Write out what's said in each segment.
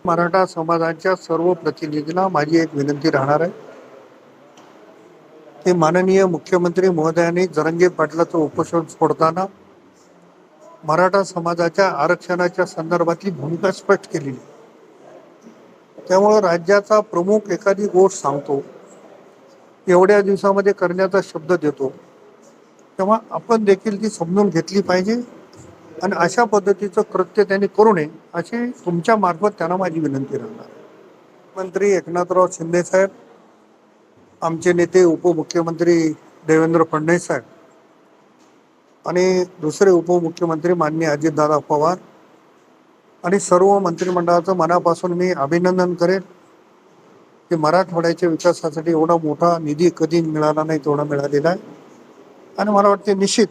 मराठा समाजाच्या सर्व प्रतिनिधींना माझी एक विनंती राहणार आहे की माननीय मुख्यमंत्री महोदयांनी जरांगे पाटलाचं उपोषण सोडताना मराठा समाजाच्या आरक्षणाच्या संदर्भातली भूमिका स्पष्ट केलेली. त्यामुळे राज्याचा प्रमुख एखादी गोष्ट सांगतो, एवढ्या दिवसामध्ये करण्याचा शब्द देतो, तेव्हा आपण देखील ती समजून घेतली पाहिजे आणि अशा पद्धतीचं कृत्य त्यांनी करू नये अशी तुमच्या मार्फत त्यांना माझी विनंती राहणार. मंत्री एकनाथराव शिंदे साहेब, आमचे नेते उपमुख्यमंत्री देवेंद्र फडणवीस साहेब आणि दुसरे उपमुख्यमंत्री माननीय अजितदादा पवार आणि सर्व मंत्रिमंडळाचं मनापासून मी अभिनंदन करेन की मराठवाड्याच्या विकासासाठी एवढा मोठा निधी कधी मिळाला नाही तेवढा मिळालेला आहे आणि मला वाटते निश्चित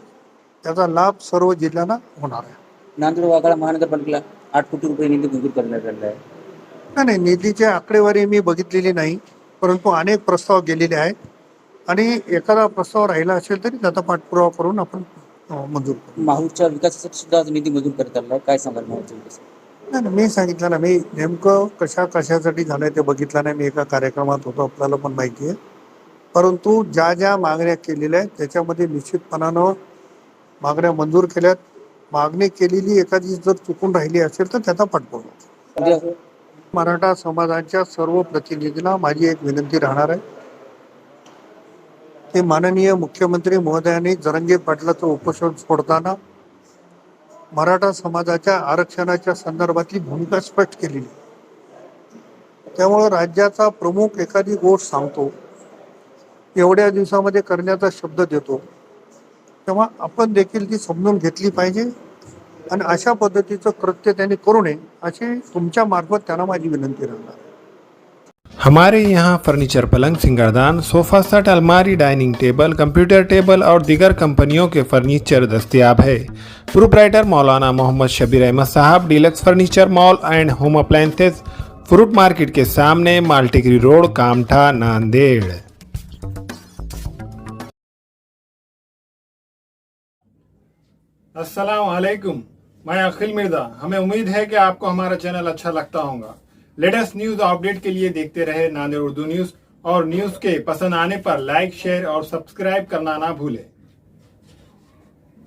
त्याचा लाभ सर्व जिल्ह्यांना होणार आहे. नांदेड वाघाळा महानगरपालिकेला 8 कोटी रुपये निधी मंजूर करण्यात आलेला आहे. नाही, निधीची आकडेवारी मी बघितलेली नाही, परंतु अनेक प्रस्ताव गेलेले आहेत आणि एखादा प्रस्ताव राहिला असेल तरी त्याचा पाठपुरावा करून आपण मंजूर करू. माहूरच्या विकासासाठी सुद्धा निधी मंजूर करण्यात आलेला आहे. काय सांगाल माहूरच्या विकास? नाही, मी सांगितलं ना, मी नेमकं कशासाठी झालंय ते बघितलं नाही. मी एका कार्यक्रमात होतो, आपल्याला पण माहिती आहे. परंतु ज्या ज्या मागण्या केलेल्या आहेत त्याच्यामध्ये निश्चितपणानं मागण्या मंजूर केल्यात. मागणी केलेली एखादी जर चुकून राहिली असेल तर त्याचा पाठपुरावा. मराठा समाजाच्या सर्व प्रतिनिधींना माझी एक विनंती राहणार आहे की माननीय मुख्यमंत्री महोदयांनी जरांगे पाटलाचं उपोषण सोडताना मराठा समाजाच्या आरक्षणाच्या संदर्भातली भूमिका स्पष्ट केलेली. त्यामुळे राज्याचा प्रमुख एखादी गोष्ट सांगतो, एवढ्या दिवसामध्ये करण्याचा शब्द देतो, तेव्हा आपण देखील ती समजून घेतली पाहिजे आणि अशा पद्धतीचं कृत्य त्यांनी करू नये अशी तुमच्या मार्फत त्यांना माझी विनंती राहणार. हमारे यहाँ फर्नीचर, पलंग, सिंगारदान, सोफा सेट, अलमारी, डाइनिंग टेबल, कंप्यूटर टेबल और दीगर कंपनियों के फर्नीचर दस्तियाब है. प्रोप्राइटर मौलाना मोहम्मद शबीर अहमद साहब, deluxe furniture mall and home appliances, fruit market के सामने, मालटेकरी रोड, कामठा, नांदेड़. अस्सलाम वालेकुम, मैं अखिल मिर्जा. हमें उम्मीद है कि आपको हमारा चैनल अच्छा लगता होगा. लेटेस्ट न्यूज अपडेट के लिए देखते रहे नांदेड़ उर्दू न्यूज और न्यूज के पसंद आने पर लाइक, शेयर और सब्सक्राइब करना ना भूलें.